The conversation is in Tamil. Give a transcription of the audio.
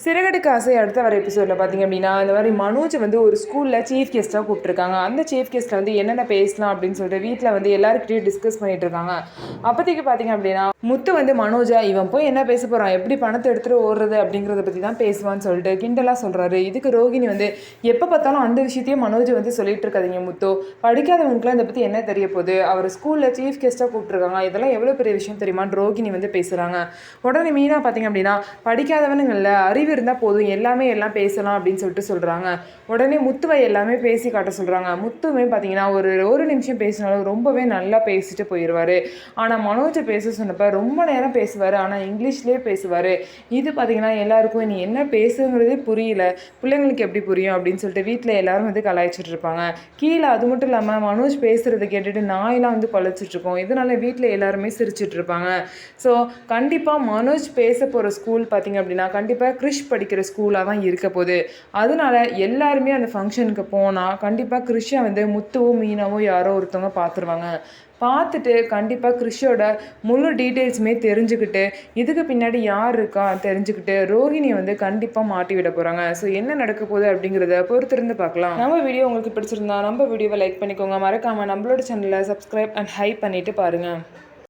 சிறகடிக்க ஆசை அடுத்த வர எபிசோடில் பார்த்தீங்க அப்படின்னா இந்த மாதிரி மனோஜ் வந்து ஒரு ஸ்கூலில் சீஃப் கெஸ்ட்டாக கூப்பிட்டுருக்காங்க. அந்த சீஃப் கெஸ்ட்டில் வந்து என்னென்ன பேசலாம் அப்படின்னு சொல்லிட்டு வீட்டில் வந்து எல்லாருக்கிட்டையும் டிஸ்கஸ் பண்ணிட்டு இருக்காங்க. அப்போதைக்கு பார்த்தீங்க அப்படின்னா முத்து வந்து மனோஜா இவன் போய் என்ன பேச போகிறான், எப்படி பணத்தை எடுத்துகிட்டு ஓடுறது அப்படிங்கிறத பற்றி தான் பேசுவான்னு சொல்லிட்டு கிண்டலாக சொல்கிறாரு. இதுக்கு ரோகிணி வந்து எப்போ பார்த்தாலும் அந்த விஷயத்தையும் மனோஜ் வந்து சொல்லிட்டு இருக்காதீங்க முத்து, படிக்காதவங்களுக்குலாம் இதை பற்றி என்ன தெரிய போகுது, அவர் ஸ்கூலில் சீஃப் கெஸ்ட்டாக கூப்பிட்டுருக்காங்க, இதெல்லாம் எவ்வளோ பெரிய விஷயம் தெரியுமான்னு ரோகிணி வந்து பேசுகிறாங்க. உடனே மீனா பார்த்தீங்க அப்படின்னா படிக்காதவனுங்களில் அறிவு இருந்தால் போதும் எல்லாம் பேசலாம் அப்படின்னு சொல்லிட்டு சொல்கிறாங்க. உடனே முத்துவை எல்லாமே பேசி காட்ட சொல்கிறாங்க. முத்துவே பார்த்தீங்கன்னா ஒரு நிமிஷம் பேசினாலும் ரொம்பவே நல்லா பேசிட்டு போயிடுவார். ஆனால் மனோஜை பேச சொன்னப்போ ரொம்ப நேரம் பேசுவார், ஆனால் இங்கிலீஷ்லேயே பேசுவார். இது பார்த்தீங்கன்னா எல்லாருக்கும் நீ என்ன பேசுங்கிறதே புரியல, பிள்ளைங்களுக்கு எப்படி புரியும் அப்படின்னு சொல்லிட்டு வீட்டில் எல்லாரும் வந்து கலாய்ச்சிட்டு இருப்பாங்க. கீழே அது மட்டும் இல்லாமல் மனோஜ் பேசுகிறத கேட்டுட்டு நாயெல்லாம் வந்து பழச்சிட்ருக்கோம். இதனால வீட்டில் எல்லாருமே சிரிச்சிட்டு இருப்பாங்க. ஸோ கண்டிப்பாக மனோஜ் பேச போகிற ஸ்கூல் பார்த்தீங்க அப்படின்னா கண்டிப்பாக கிறிஷ் படிக்கிற ஸ்கூலாக தான் இருக்க போகுது. அதனால எல்லாருமே அந்த ஃபங்க்ஷனுக்கு போனால் கண்டிப்பாக கிறிஷை வந்து முத்துவோ மீனாவோ யாரோ ஒருத்தவங்க பார்த்துருவாங்க. பார்த்துட்டு கண்டிப்பாக கிறிஷோட முழு டீட்டெயில்ஸுமே தெரிஞ்சுக்கிட்டு இதுக்கு பின்னாடி யார் இருக்கா தெரிஞ்சுக்கிட்டு ரோஹிணியை வந்து கண்டிப்பாக மாட்டி விட போகிறாங்க. ஸோ என்ன நடக்க போகுது அப்படிங்கிறத பொறுத்திருந்து பார்க்கலாம். நம்ம வீடியோ உங்களுக்கு பிடிச்சிருந்தா நம்ம வீடியோவை லைக் பண்ணிக்கோங்க. மறக்காமல் நம்மளோட சேனலை சப்ஸ்கிரைப் அண்ட் ஹைப் பண்ணிவிட்டு பாருங்கள்.